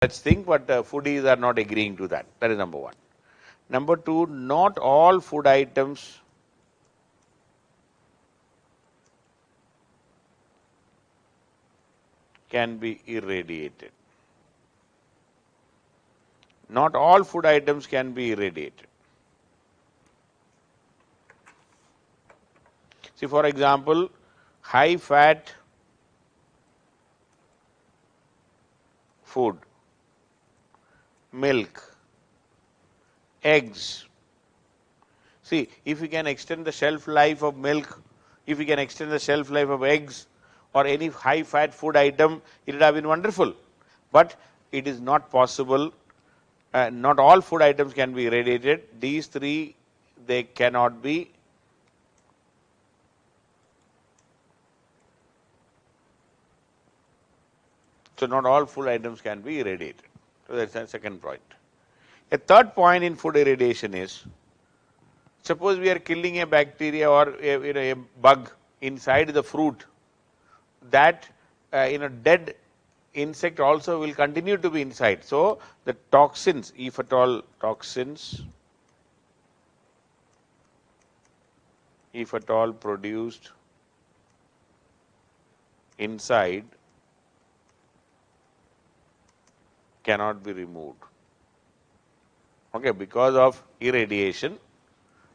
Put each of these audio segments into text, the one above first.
such thing, but foodies are not agreeing to that. That is number one. Number two, not all food items can be irradiated. Not all food items can be irradiated. See, for example, high fat food, milk, eggs. See, if we can extend the shelf life of milk, if we can extend the shelf life of eggs or any high fat food item, it would have been wonderful. But it is not possible. Not all food items can be irradiated. These three, they cannot be. So, not all food items can be irradiated. So, that is the second point. A third point in food irradiation is, suppose we are killing a bacteria or a bug inside the fruit, that dead insect also will continue to be inside. So, the toxins, if at all toxins, if at all produced inside, cannot be removed. Okay, because of irradiation,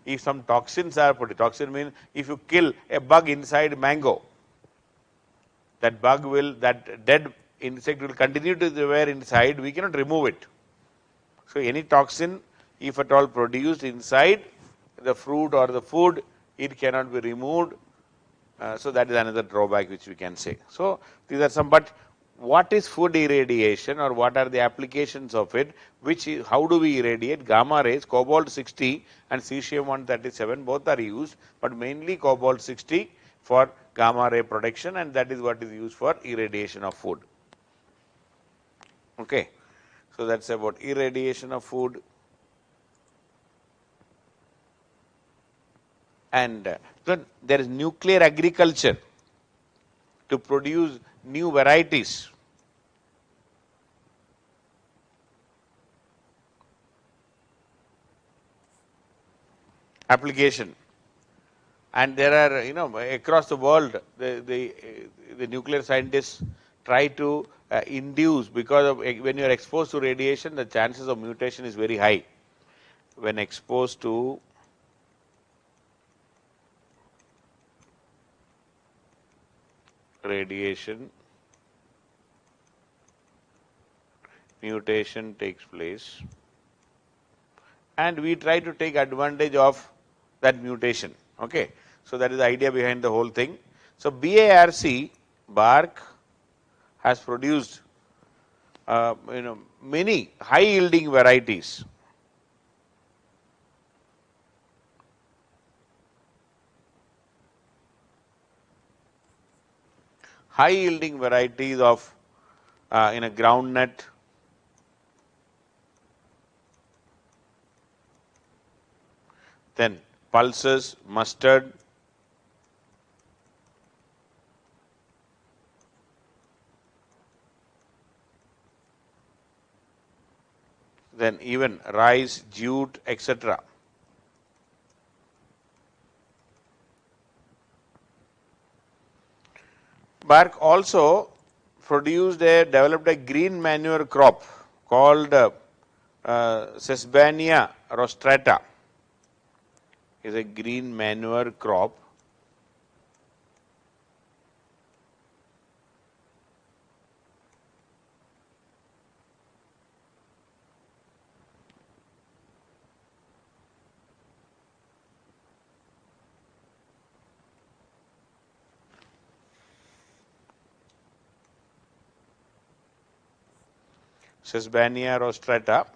if some toxins are put, toxin means if you kill a bug inside mango, that bug will, that dead insect will continue to be there inside, we cannot remove it. So, any toxin, if at all produced inside the fruit or the food, it cannot be removed. So, that is another drawback which we can say. So, these are some, but what is food irradiation or what are the applications of it, which is, how do we irradiate? Gamma rays, cobalt 60 and cesium 137 both are used, but mainly cobalt 60 for gamma ray protection, and that is what is used for irradiation of food. Okay. So, that is about irradiation of food. And then there is nuclear agriculture to produce new varieties. Application. And there are, across the world, the nuclear scientists try to induce, because of when you are exposed to radiation, the chances of mutation is very high. When exposed to radiation, mutation takes place, and we try to take advantage of that mutation. Okay. So, that is the idea behind the whole thing. So, BARC has produced many high yielding varieties. High yielding varieties of groundnut, then pulses, mustard, then even rice, jute, etc. BARC also developed a green manure crop called Sesbania rostrata. Is a green manure crop. Sesbania rostrata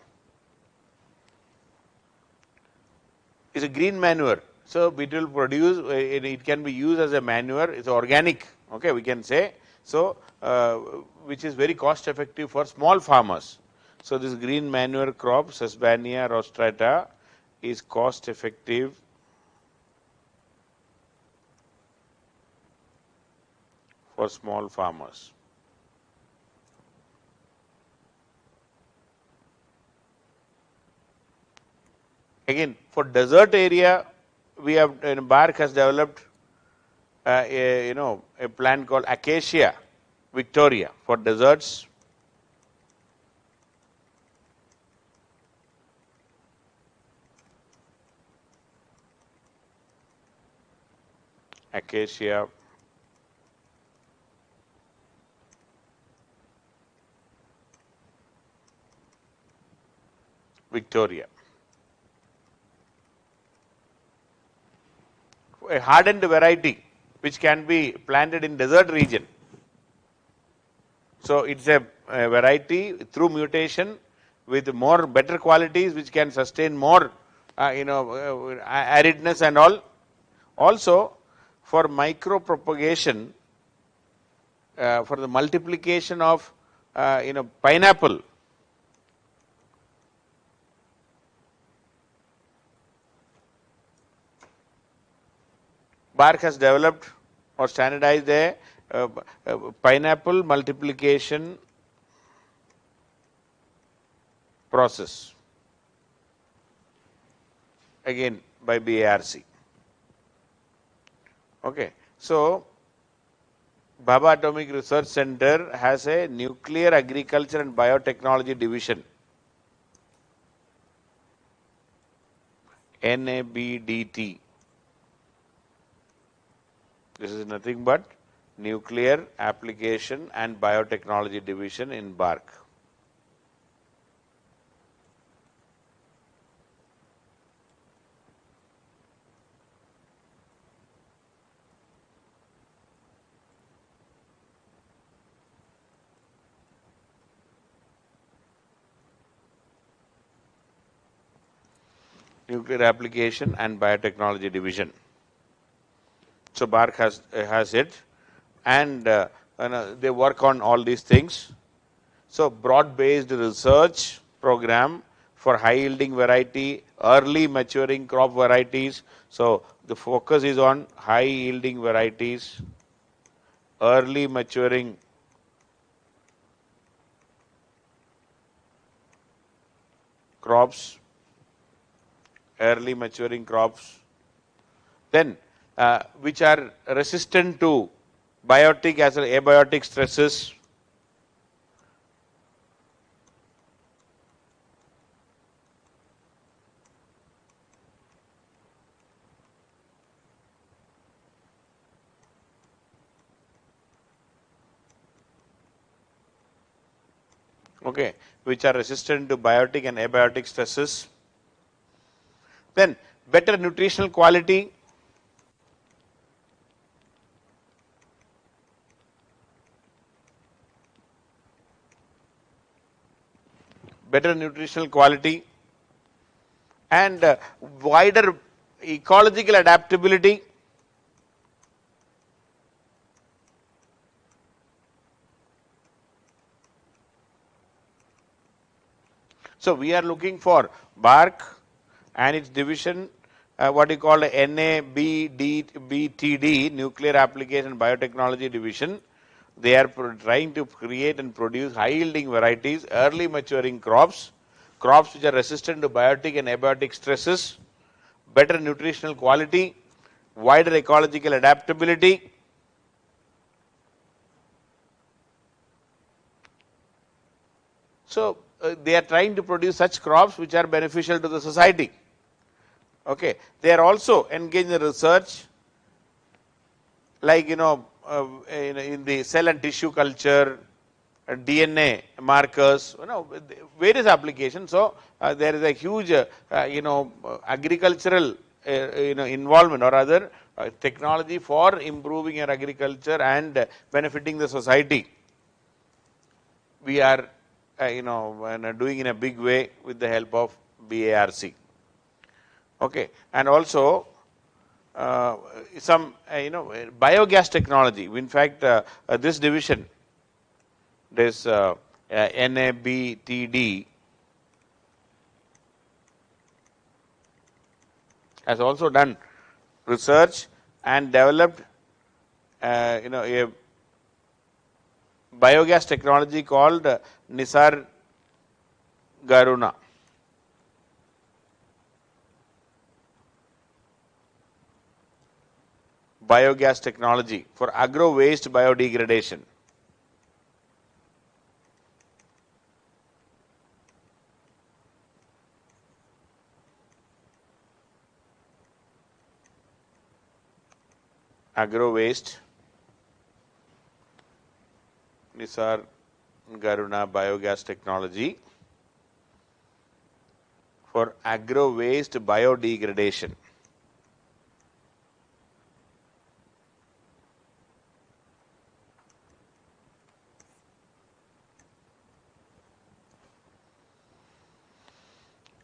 is a green manure. So, it will produce, it can be used as a manure, it is organic, okay, we can say. So, which is very cost effective for small farmers. So, this green manure crop Sesbania rostrata is cost effective for small farmers. Again, for desert area, we have BARC has developed a plant called Acacia Victoria for deserts. Acacia Victoria. A hardened variety which can be planted in desert region. So it's a variety through mutation with more better qualities which can sustain more aridness and all. Also for micro propagation, for the multiplication of pineapple, BARC has developed or standardized a pineapple multiplication process, again by BARC. Okay. So Bhabha Atomic Research Center has a nuclear agriculture and biotechnology division, NABDT. This is nothing but Nuclear Application and Biotechnology Division in BARC. Nuclear Application and Biotechnology Division. So BARC has it, and they work on all these things. So broad-based research program for high-yielding variety, early maturing crop varieties. So the focus is on high-yielding varieties, early maturing crops, early maturing crops. Then which are resistant to biotic as well as abiotic stresses. Okay, which are resistant to biotic and abiotic stresses. Then better nutritional quality. Better nutritional quality and wider ecological adaptability. So we are looking for BARC and its division, what you call NABDT, Nuclear Application and Biotechnology Division. They are trying to create and produce high-yielding varieties, early maturing crops, crops which are resistant to biotic and abiotic stresses, better nutritional quality, wider ecological adaptability. So they are trying to produce such crops which are beneficial to the society. Okay. They are also engaged in research like in the cell and tissue culture, DNA markers, various applications. So there is a huge agricultural involvement or other technology for improving your agriculture and benefiting the society. We are doing in a big way with the help of BARC. Okay, and also some biogas technology. In fact, this division, this NABTD, has also done research and developed a biogas technology called Nisar Garuna. biogas technology for agro waste biodegradation. Agro waste, these are Garuna biogas technology for agro waste biodegradation.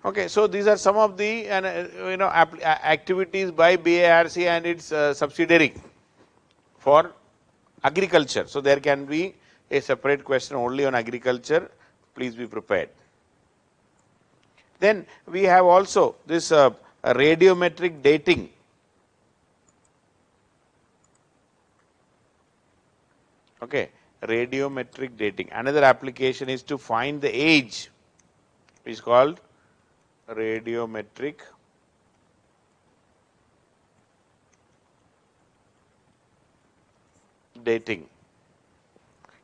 Okay, so these are some of the activities by BARC and its subsidiary for agriculture. So there can be a separate question only on agriculture. Please be prepared. Then we have also this radiometric dating. Okay, radiometric dating. Another application is to find the age, which is called radiometric dating.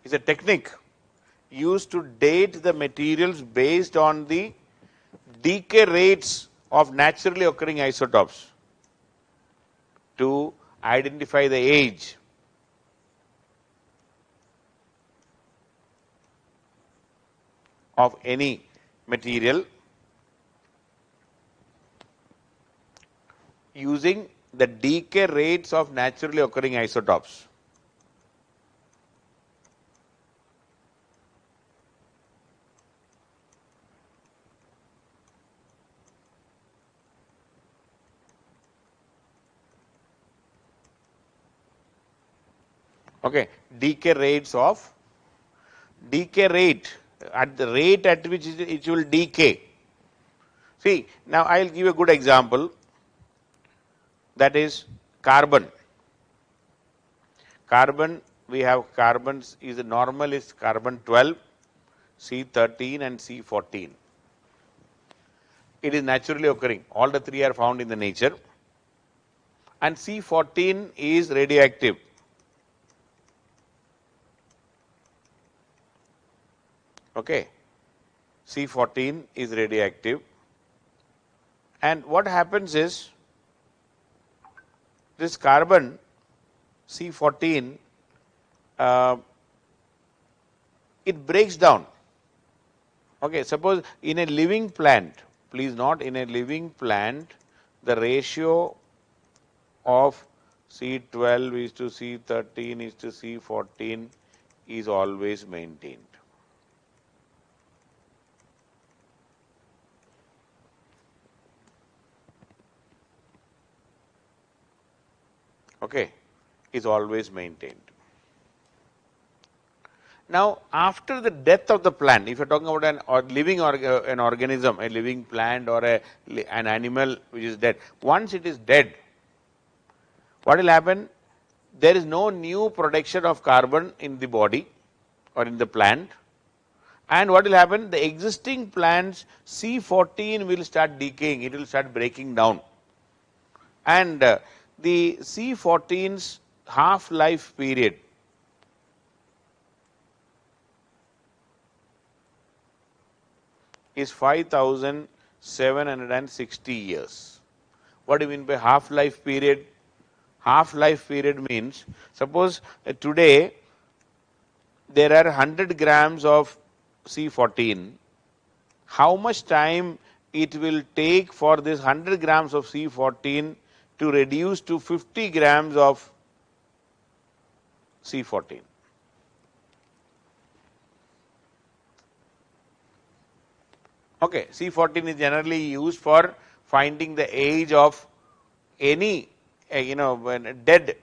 It's a technique used to date the materials based on the decay rates of naturally occurring isotopes to identify the age. Of any material using the decay rates of naturally occurring isotopes. Okay, decay rate at the rate at which it will decay. See, now I will give a good example, that is carbon. Carbon, we have carbons, is normal is carbon 12, C13 and C14. It is naturally occurring. All the three are found in the nature. And C14 is radioactive. Okay, C14 is radioactive, and what happens is this carbon C14 it breaks down. Okay, suppose in a living plant, please note, in a living plant the ratio of C12 is to C13 is to C14 is always maintained. Okay, is always maintained. Now, after the death of the plant, if you are talking about an organism, a living plant or an animal which is dead, once it is dead, what will happen? There is no new production of carbon in the body or in the plant, and what will happen? The existing plants C14 will start decaying, it will start breaking down, and the C14's half-life period is 5,760 years. What do you mean by half-life period? Half-life period means, suppose today there are 100 grams of C14, how much time it will take for this 100 grams of C14 to reduce to 50 grams of C14. Okay, C14 is generally used for finding the age of any dead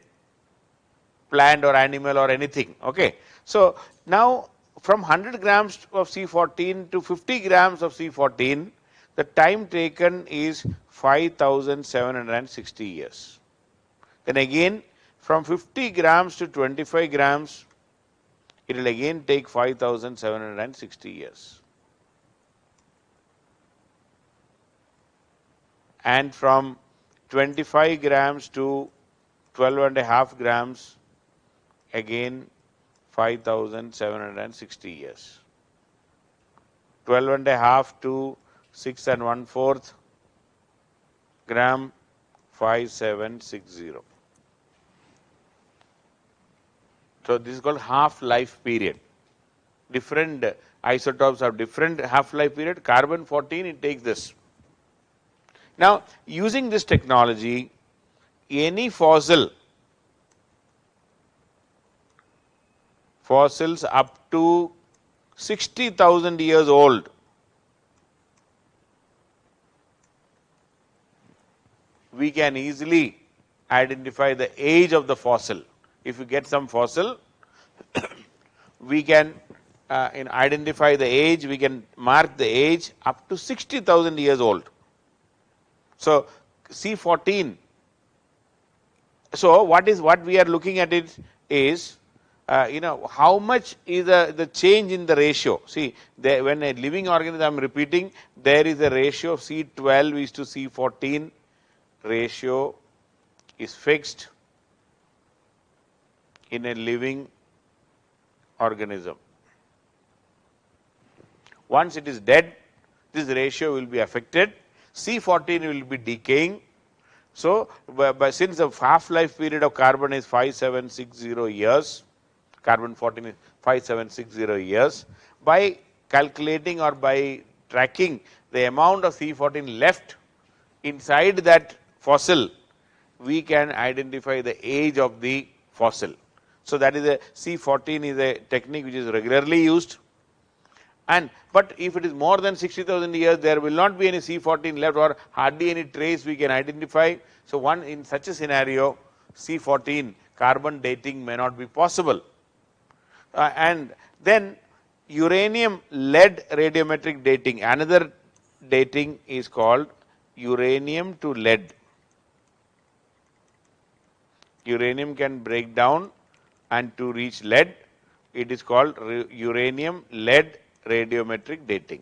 plant or animal or anything. Okay, so now from 100 grams of C14 to 50 grams of C14, the time taken is 5,760 years. Then again from 50 grams to 25 grams, it will again take 5,760 years. And from 25 grams to 12.5 grams, again 5,760 years. 12.5 to 6 1/4 gram, 5760. So this is called half-life period. Different isotopes have different half-life period. Carbon 14, it takes this. Now, using this technology, any fossils up to 60,000 years old, we can easily identify the age of the fossil. If you get some fossil, we can identify the age, we can mark the age up to 60,000 years old. So, C14. So, what we are looking at it is, how much is the change in the ratio. See, when a living organism, I am repeating, there is a ratio of C12 is to C14, ratio is fixed in a living organism. Once it is dead, this ratio will be affected, C14 will be decaying. So, since the half-life period of carbon is 5760 years, carbon 14 is 5760 years, by calculating or by tracking the amount of C14 left inside that fossil, we can identify the age of the fossil. So, that is a C14 is a technique which is regularly used. But if it is more than 60,000 years, there will not be any C14 left or hardly any trace we can identify. So, in such a scenario, C14 carbon dating may not be possible. And then uranium lead radiometric dating, another dating is called uranium to lead. Uranium can break down and to reach lead, it is called uranium lead radiometric dating.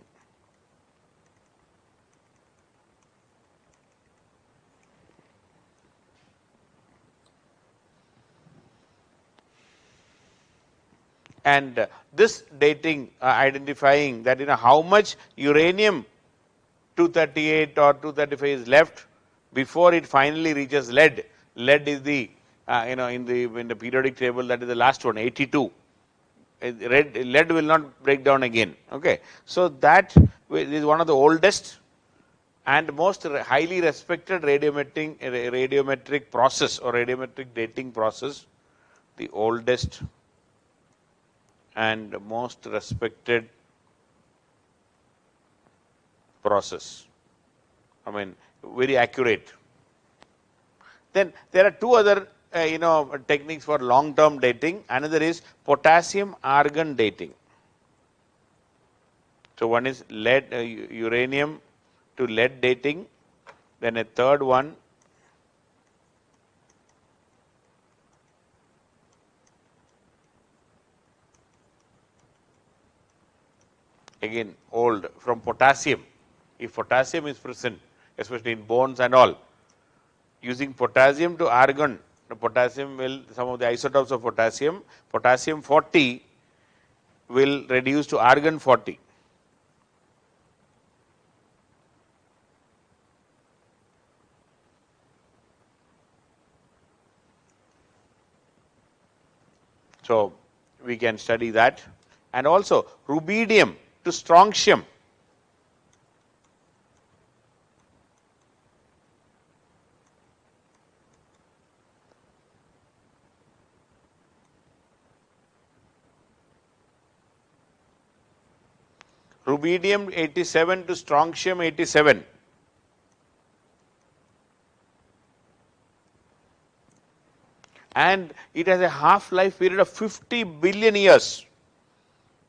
And this dating identifying that how much uranium 238 or 235 is left before it finally reaches lead. Lead is the in the periodic table, that is the last one, 82. Lead will not break down again. Okay, so that is one of the oldest and most highly respected radiometric process or radiometric dating process, the oldest and most respected process. I mean, very accurate. Then there are two other techniques for long-term dating. Another is potassium argon dating. So one is lead uranium to lead dating. Then a third one again old from potassium. If potassium is present, especially in bones and all, using potassium to argon, the potassium will, some of the isotopes of potassium, potassium 40 will reduce to argon 40. So, we can study that, and also rubidium to strontium. Rubidium 87 to strontium 87. And it has a half-life period of 50 billion years.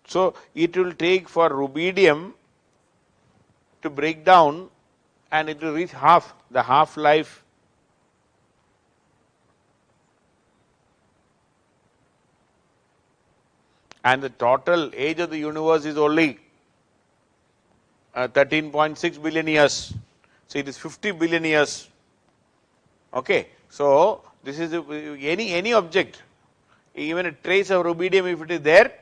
So, it will take for rubidium to break down and it will reach half the half-life. And the total age of the universe is only 13.6 billion years. So, it is 50 billion years. Okay. So, This is any object, even a trace of rubidium, if it is there,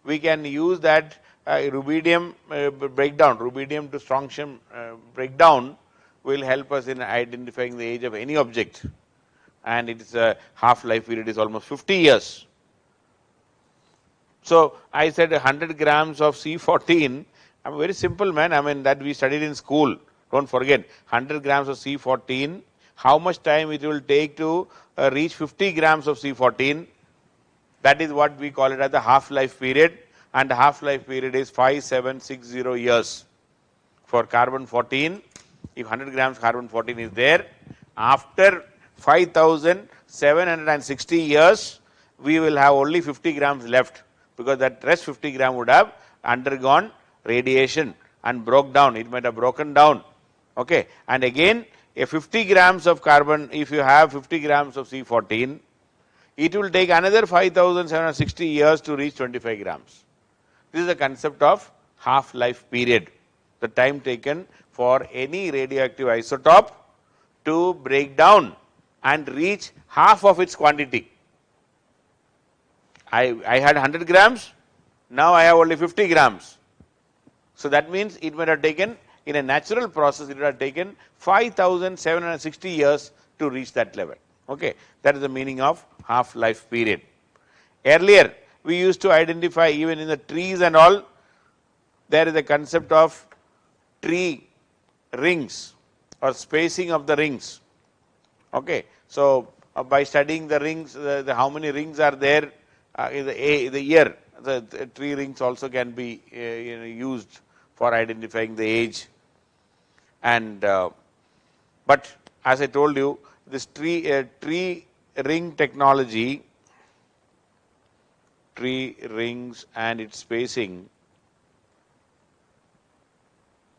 we can use that rubidium breakdown, rubidium to strontium breakdown will help us in identifying the age of any object, and its half-life period is almost 50 years. So I said 100 grams of C14. I'm a very simple man. I mean that we studied in school. Don't forget 100 grams of C14. How much time it will take to reach 50 grams of C14? That is what we call it as the half-life period, and the half-life period is 5760 years. For carbon 14, if 100 grams carbon 14 is there, after 5760 years, we will have only 50 grams left, because that rest 50 gram would have undergone radiation and broke down. It might have broken down. Okay. And again, a 50 grams of carbon, if you have 50 grams of C14, it will take another 5760 years to reach 25 grams. This is the concept of half-life period, the time taken for any radioactive isotope to break down and reach half of its quantity. I had 100 grams, now I have only 50 grams. So that means it might have taken, in a natural process, it would have taken 5760 years to reach that level. Okay, that is the meaning of half-life period. Earlier, we used to identify even in the trees and all, there is a concept of tree rings or spacing of the rings. Okay, so by studying the rings, how many rings are there in the year, the tree rings also can be used for identifying the age. And but as I told you, this tree ring technology, tree rings and its spacing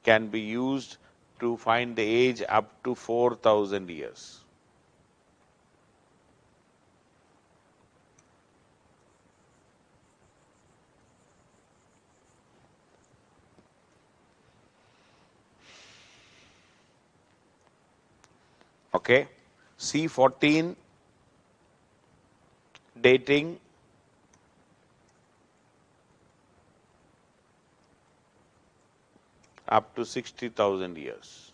can be used to find the age up to 4000 years. Okay, C14 dating up to 60,000 years.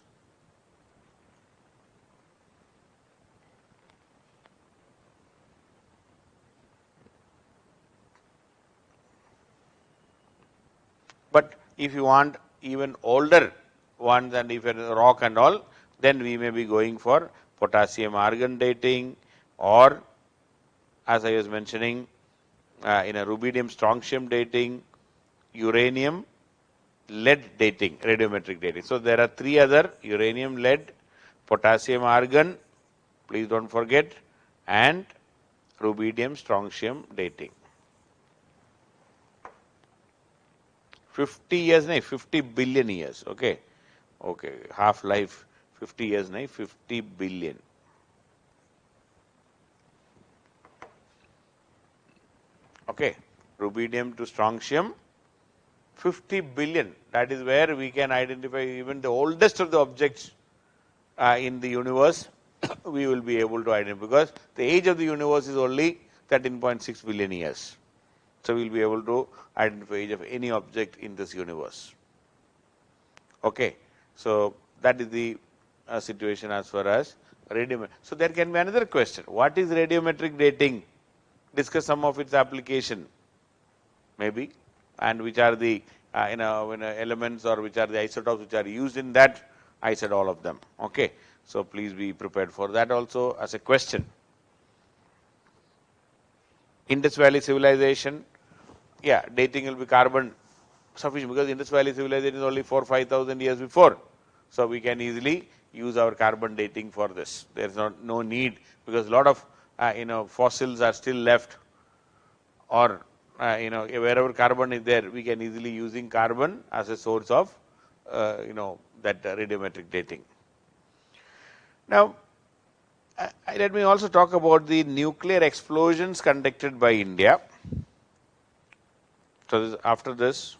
But if you want even older ones, and if it is rock and all, then we may be going for potassium argon dating, or as I was mentioning, in a rubidium strontium dating, uranium lead dating, radiometric dating. So there are three other: uranium lead, potassium argon, please don't forget, and rubidium strontium dating. 50 years, 50 billion years. Okay, okay, half life 50 years, 50 billion. Okay, rubidium to strontium, 50 billion. That is where we can identify even the oldest of the objects in the universe. We will be able to identify, because the age of the universe is only 13.6 billion years. So we will be able to identify age of any object in this universe. Okay, so that is the situation as far as radiometric. So there can be another question: what is radiometric dating? Discuss some of its application, maybe, and which are the elements, or which are the isotopes which are used in that. I said all of them. Okay, so please be prepared for that also as a question. Indus Valley civilization, yeah, dating will be carbon sufficient, because Indus Valley civilization is only 4,000–5,000 years before. So we can easily use our carbon dating for this. There is no need, because a lot of fossils are still left, or wherever carbon is there, we can easily using carbon as a source of that radiometric dating. Now, let me also talk about the nuclear explosions conducted by India. So after this,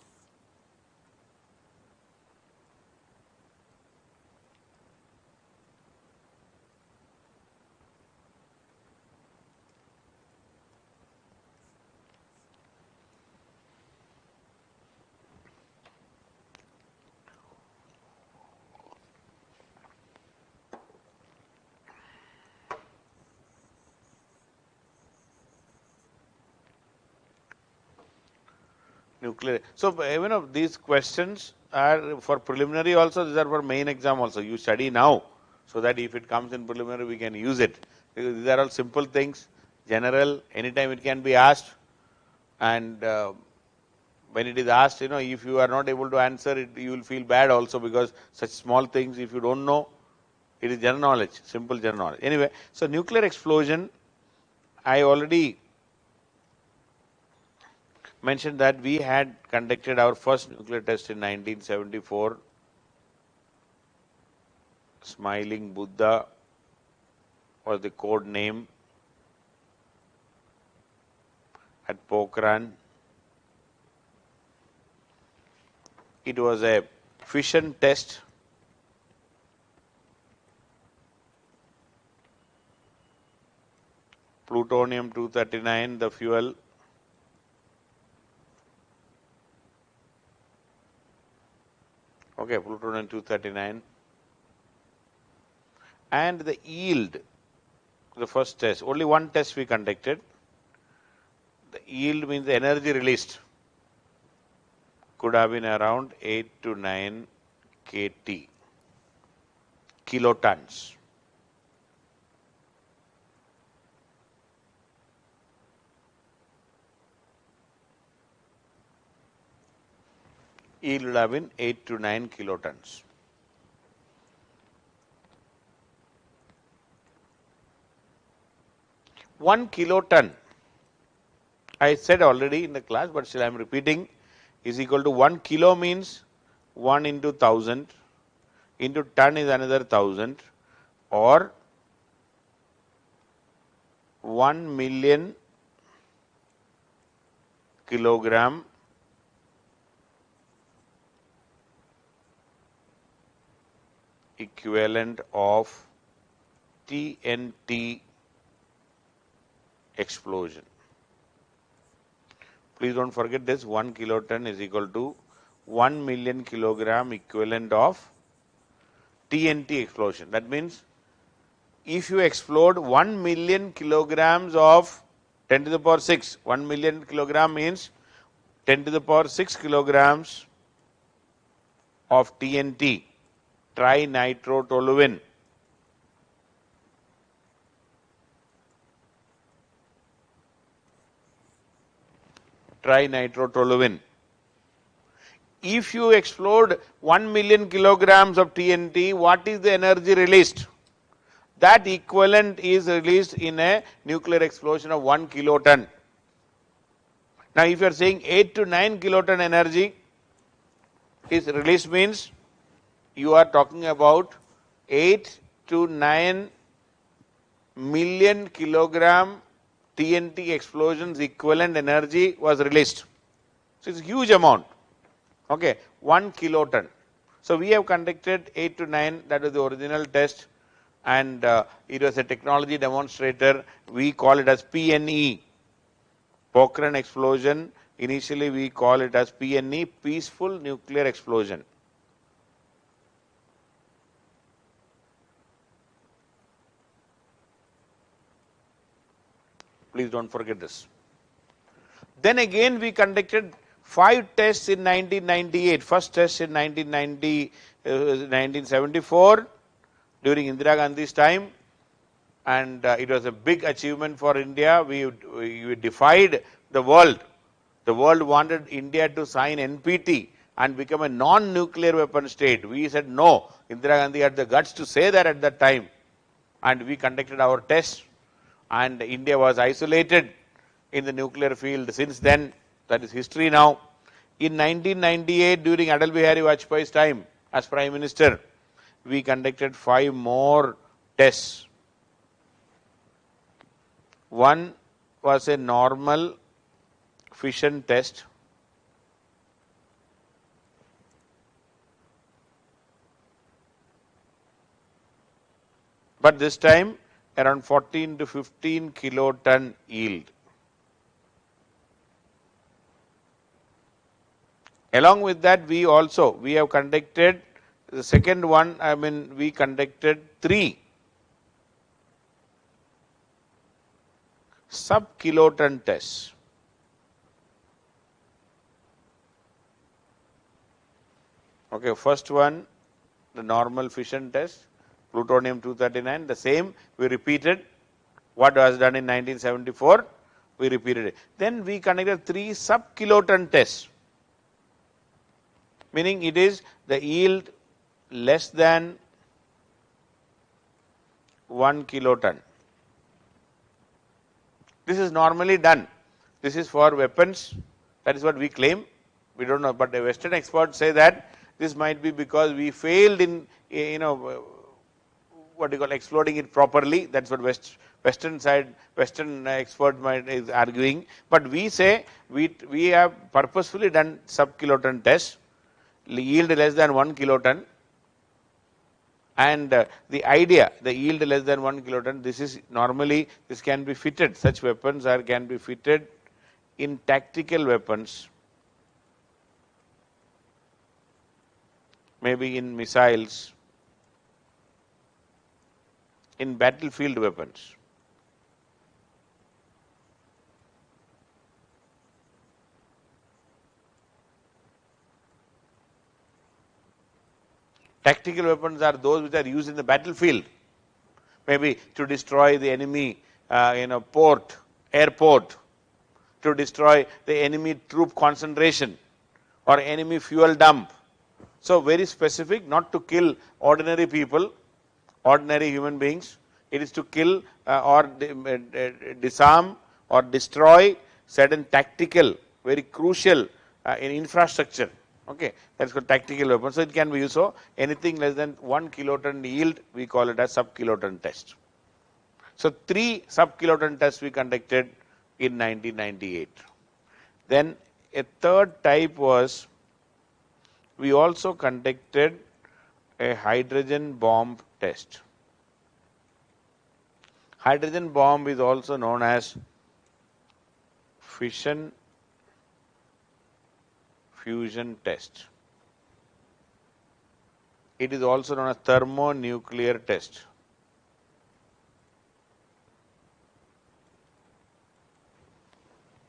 nuclear. So, these questions are for preliminary also, these are for main exam also. You study now, so that if it comes in preliminary, we can use it. Because these are all simple things, general, anytime it can be asked. And when it is asked, if you are not able to answer it, you will feel bad also, because such small things, if you don't know, it is general knowledge, simple general knowledge. Anyway, so nuclear explosion, I already mentioned that we had conducted our first nuclear test in 1974. Smiling Buddha was the code name at Pokhran. It was a fission test. Plutonium-239, the fuel. Okay, plutonium-239. And the yield, the first test, only one test we conducted. The yield means the energy released could have been around 8 to 9 KT, kilotons. Yield would have been 8 to 9 kilotons. One kiloton, I said already in the class, but still I am repeating, is equal to 1 kilo means 1 into 1000, into ton is another 1000, or 1 million kilogram equivalent of TNT explosion. Please don't forget this, 1 kiloton is equal to 1 million kilogram equivalent of TNT explosion. That means if you explode 1 million kilograms of 10 to the power 6, 1 million kilogram means 10 to the power 6 kilograms of TNT, trinitrotoluene. Trinitrotoluene. If you explode 1 million kilograms of TNT, what is the energy released? That equivalent is released in a nuclear explosion of 1 kiloton. Now, if you are saying 8 to 9 kiloton energy is released, means you are talking about 8 to 9 million kilogram TNT explosions equivalent energy was released. So, it is a huge amount. Okay, 1 kiloton. So, we have conducted 8 to 9, that was the original test, and it was a technology demonstrator. We call it as PNE, Pokhran explosion. Initially, we call it as PNE, peaceful nuclear explosion. Please don't forget this. Then again, we conducted 5 tests in 1998. First test in 1974 during Indira Gandhi's time, and it was a big achievement for India. We defied the world. The world wanted India to sign NPT and become a non-nuclear weapon state. We said no. Indira Gandhi had the guts to say that at that time, and we conducted our tests, and India was isolated in the nuclear field. Since then, that is history now. In 1998, during Atal Bihari Vajpayee's time as Prime Minister, we conducted 5 more tests. One was a normal fission test. But this time around 14 to 15 kiloton yield. Along with that, we have conducted the second one, we conducted 3 sub-kiloton tests. Okay, first one, the normal fission test, plutonium-239, the same we repeated. What was done in 1974, we repeated it. Then we conducted 3 sub-kiloton tests, meaning it is the yield less than 1 kiloton. This is normally done. This is for weapons. That is what we claim. We don't know, but the Western experts say that this might be because we failed in, what you call exploding it properly. That's what Western expert is arguing. But we say we have purposefully done sub-kiloton tests, yield less than 1 kiloton. And the idea, the yield less than 1 kiloton, this is normally, this can be fitted, such weapons can be fitted in tactical weapons, maybe in missiles, in battlefield weapons. Tactical weapons are those which are used in the battlefield, maybe to destroy the enemy port, airport, to destroy the enemy troop concentration or enemy fuel dump. So very specific, not to kill ordinary people, ordinary human beings. It is to kill or disarm or destroy certain tactical, very crucial in infrastructure. Okay, that's called tactical weapon. So it can be used. So anything less than 1 kiloton yield, we call it as sub-kiloton test. So 3 sub-kiloton tests we conducted in 1998. Then a third type was, we also conducted a hydrogen bomb test. Hydrogen bomb is also known as fission fusion test. It is also known as thermonuclear test.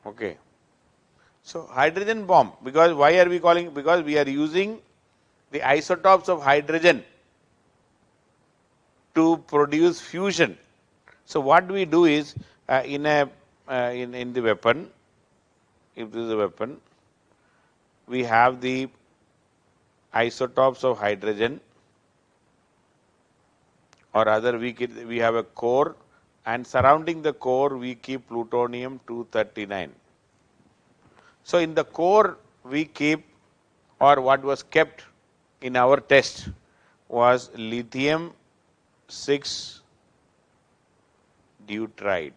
Okay. So hydrogen bomb, because why are we calling? Because we are using the isotopes of hydrogen to produce fusion. So what we do is in the weapon, if this is a weapon, we have the isotopes of hydrogen, or rather we have a core, and surrounding the core we keep plutonium-239. So in the core we keep, or what was kept in our test was lithium-6 deuteride.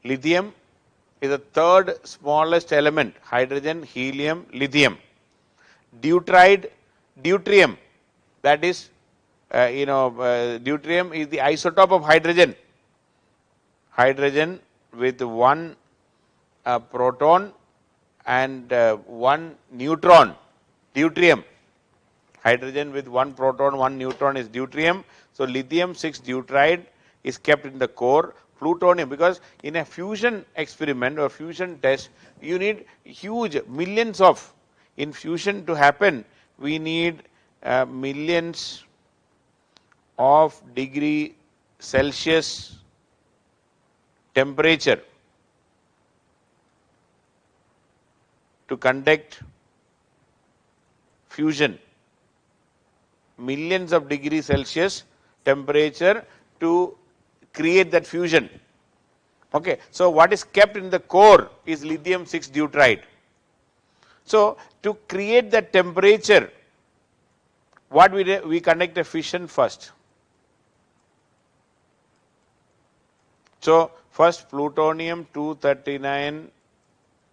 Lithium is the third smallest element, hydrogen, helium, lithium. Deuteride, deuterium, that is, deuterium is the isotope of hydrogen. Hydrogen with 1 proton and 1 neutron, deuterium. Hydrogen with 1 proton, 1 neutron is deuterium. So lithium-6 deuteride is kept in the core. Plutonium, because in a fusion experiment or fusion test, you need huge millions of, in fusion to happen, we need millions of degree Celsius temperature to conduct fusion. Millions of degrees Celsius temperature to create that fusion. Okay, so what is kept in the core is lithium-6 deuteride. So to create that temperature, what we conduct a fission first. So first plutonium-239,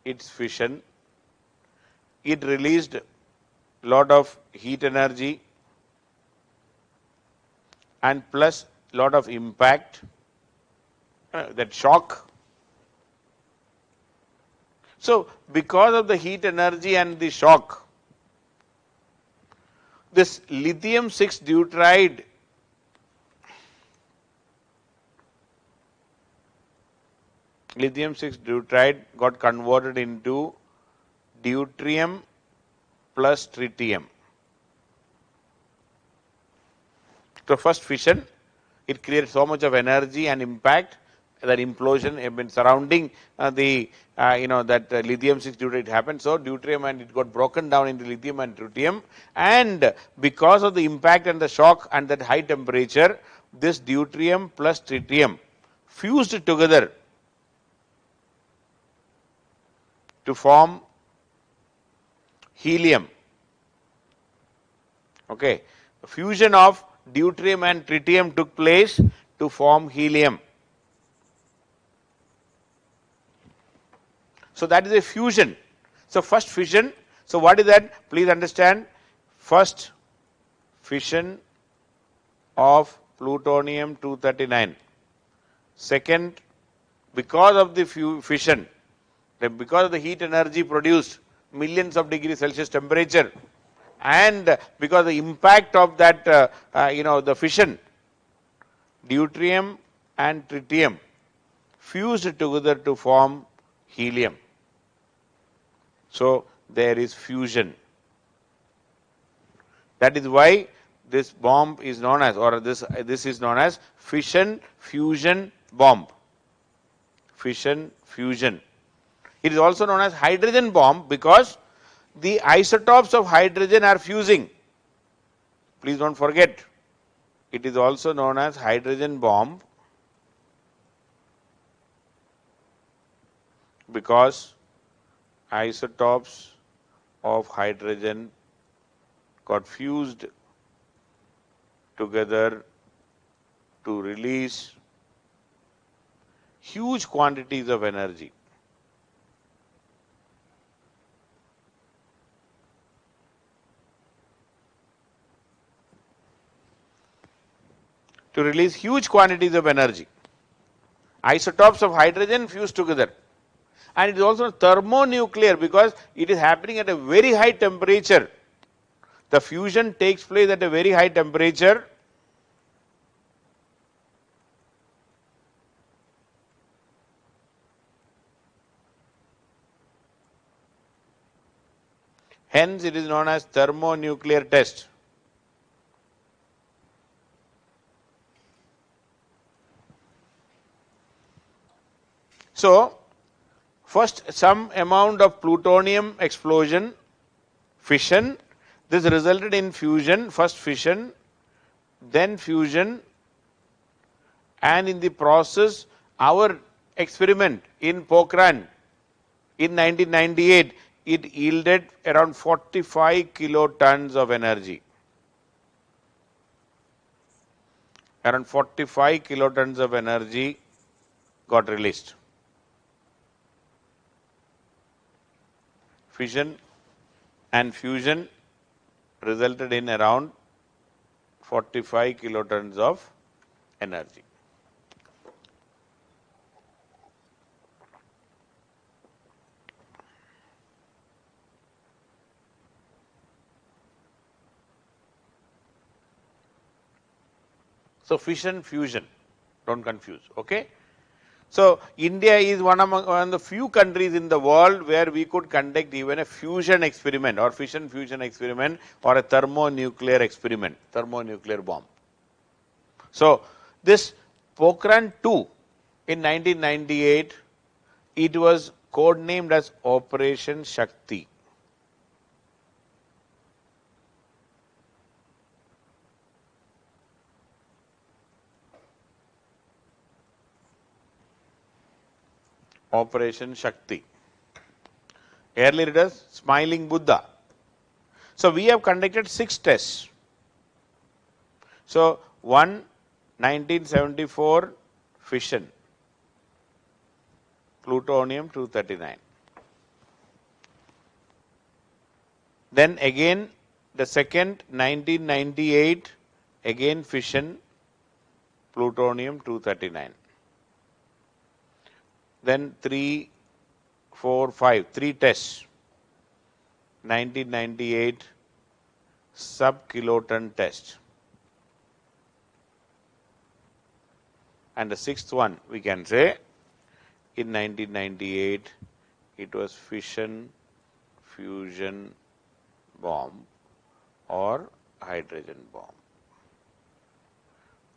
its fission, it released lot of heat energy and plus lot of impact, that shock. So because of the heat energy and the shock, this lithium-6 deuteride lithium 6 deuteride got converted into deuterium plus tritium. So first fission, it creates so much of energy and impact that implosion have been surrounding that lithium 6 deuteride happened. So deuterium and it got broken down into lithium and tritium, and because of the impact and the shock and that high temperature, this deuterium plus tritium fused together to form helium. Okay, fusion of deuterium and tritium took place to form helium. So that is a fusion. So first fission. So what is that? Please understand. First fission of plutonium 239. Second, because of the fission, because of the heat energy produced, millions of degrees Celsius temperature, and because of the impact of that, the fission, deuterium and tritium fused together to form helium. So there is fusion. That is why this bomb is known as, or this is known as fission fusion bomb. Fission fusion. It is also known as hydrogen bomb because the isotopes of hydrogen are fusing. Please don't forget. It is also known as hydrogen bomb because isotopes of hydrogen got fused together to release huge quantities of energy. To release huge quantities of energy. Isotopes of hydrogen fused together. And it is also thermonuclear because it is happening at a very high temperature. The fusion takes place at a very high temperature. Hence, it is known as thermonuclear test. So, first some amount of plutonium explosion, fission, this resulted in fusion, first fission, then fusion, and in the process our experiment in Pokhran in 1998, it yielded around 45 kilotons of energy. Around 45 kilotons of energy got released. Fission and fusion resulted in around 45 kilotons of energy. So fission, fusion, don't confuse, okay? So India is one of the few countries in the world where we could conduct even a fusion experiment or fission fusion experiment or a thermonuclear experiment, thermonuclear bomb. So this Pokhran 2 in 1998, it was codenamed as Operation Shakti. Operation Shakti. Earlier it was Smiling Buddha. So we have conducted 6 tests. So 1974 fission, plutonium 239. Then again the second 1998, again fission, plutonium 239. Then 3, 4, 5, 3 tests. 1998 sub-kiloton test. And the 6th one we can say In 1998, it was fission, fusion bomb or hydrogen bomb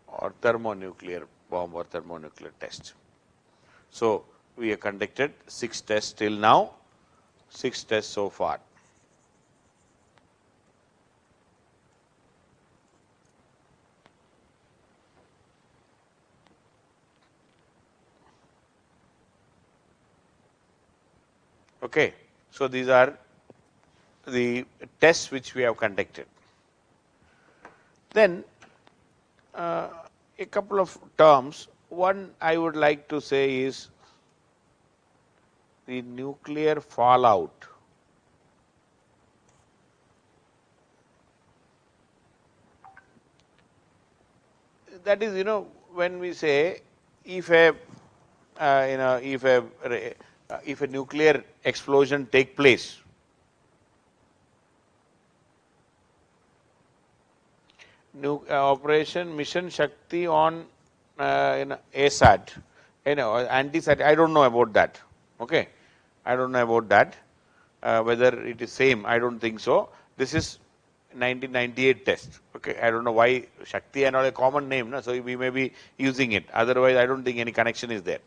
or thermonuclear bomb or thermonuclear test. So, we have conducted 6 tests till now, 6 tests so far. Okay. So, these are the tests which we have conducted. Then a couple of terms. One I would like to say is the nuclear fallout. That is, when we say if a if a nuclear explosion take place, Operation Mission Shakti on ASAT, anti-sat. I don't know about that. Okay, I don't know about that. Whether it is same, I don't think so. This is 1998 test. Okay, I don't know why Shakti and all a common name, no? So we may be using it. Otherwise, I don't think any connection is there.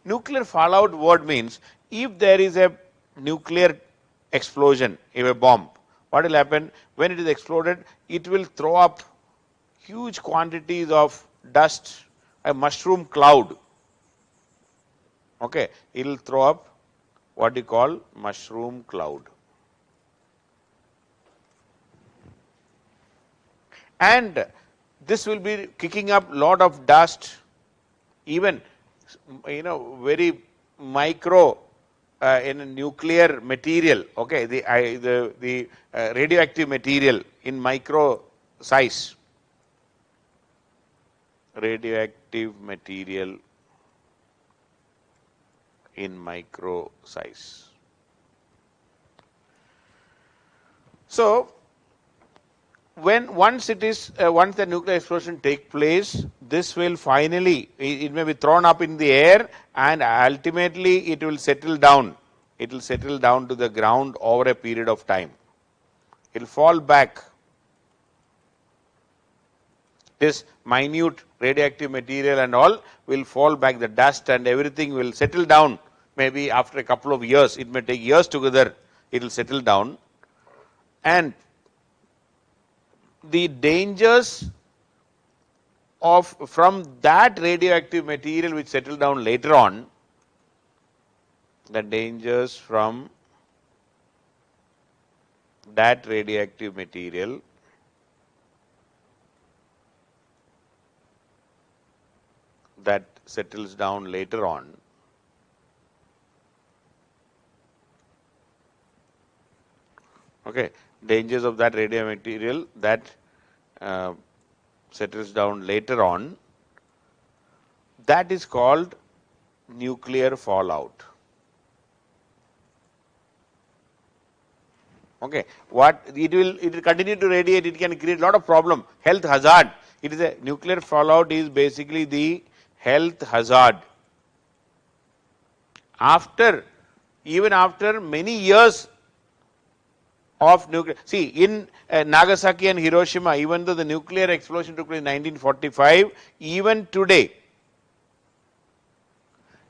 Nuclear fallout word means if there is a nuclear explosion, if a bomb, what will happen when it is exploded? It will throw up huge quantities of dust, a mushroom cloud. Okay, it will throw up what you call mushroom cloud. And this will be kicking up lot of dust, even very micro in a nuclear material. Okay, the radioactive material in micro size. Radioactive material in micro size. So, once the nuclear explosion take place, this will finally, it may be thrown up in the air and ultimately it will settle down. It will settle down to the ground over a period of time. It will fall back. This minute radioactive material and all will fall back, the dust and everything will settle down. Maybe after a couple of years, it may take years together, it will settle down. And the dangers from that radioactive material which settle down later on, the dangers from that radioactive material that settles down later on, okay, dangers of that radioactive material that settles down later on, that is called nuclear fallout. Okay, it will continue to radiate, it can create a lot of problem, health hazard. It is a nuclear fallout is basically the health hazard. Even after many years of nuclear, see in Nagasaki and Hiroshima, even though the nuclear explosion took place in 1945, even today,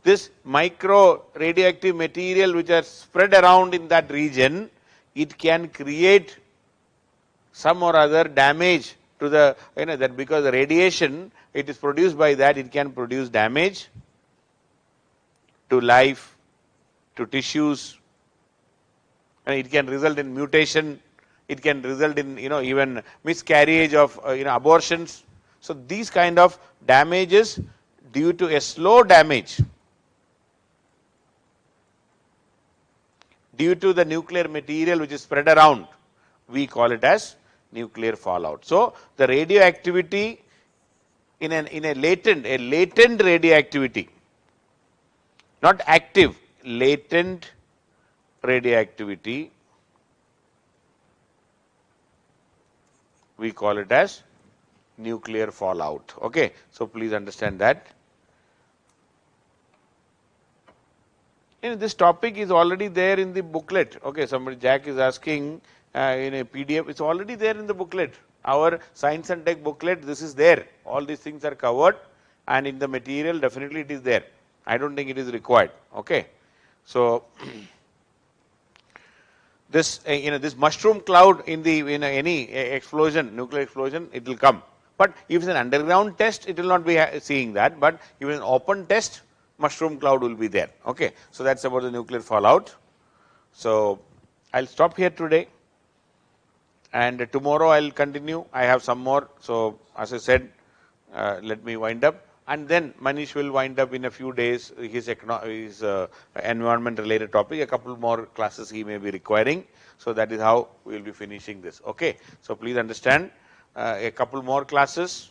this micro radioactive material which are spread around in that region, it can create some or other damage to the, that because the radiation, it is produced by that, it can produce damage to life, to tissues, and it can result in mutation, it can result in, even miscarriage of, abortions. So these kind of damages due to a slow damage, due to the nuclear material which is spread around, we call it as nuclear fallout. So the radioactivity in a latent radioactivity, not active, latent radioactivity, we call it as nuclear fallout. Okay, so please understand that. This topic is already there in the booklet. Okay, somebody, Jack is asking in a PDF, it's already there in the booklet. Our science and tech booklet, this is there. All these things are covered, and in the material definitely it is there. I don't think it is required. Okay. So this this mushroom cloud in the any explosion, nuclear explosion, it will come. But if it's an underground test, it will not be seeing that. But if it's an open test, mushroom cloud will be there. Okay. So that's about the nuclear fallout. So I'll stop here today, and tomorrow I'll continue. I have some more. So as I said, let me wind up. And then Manish will wind up in a few days his environment related topic. A couple more classes he may be requiring. So that is how we will be finishing this. Okay. So please understand, a couple more classes,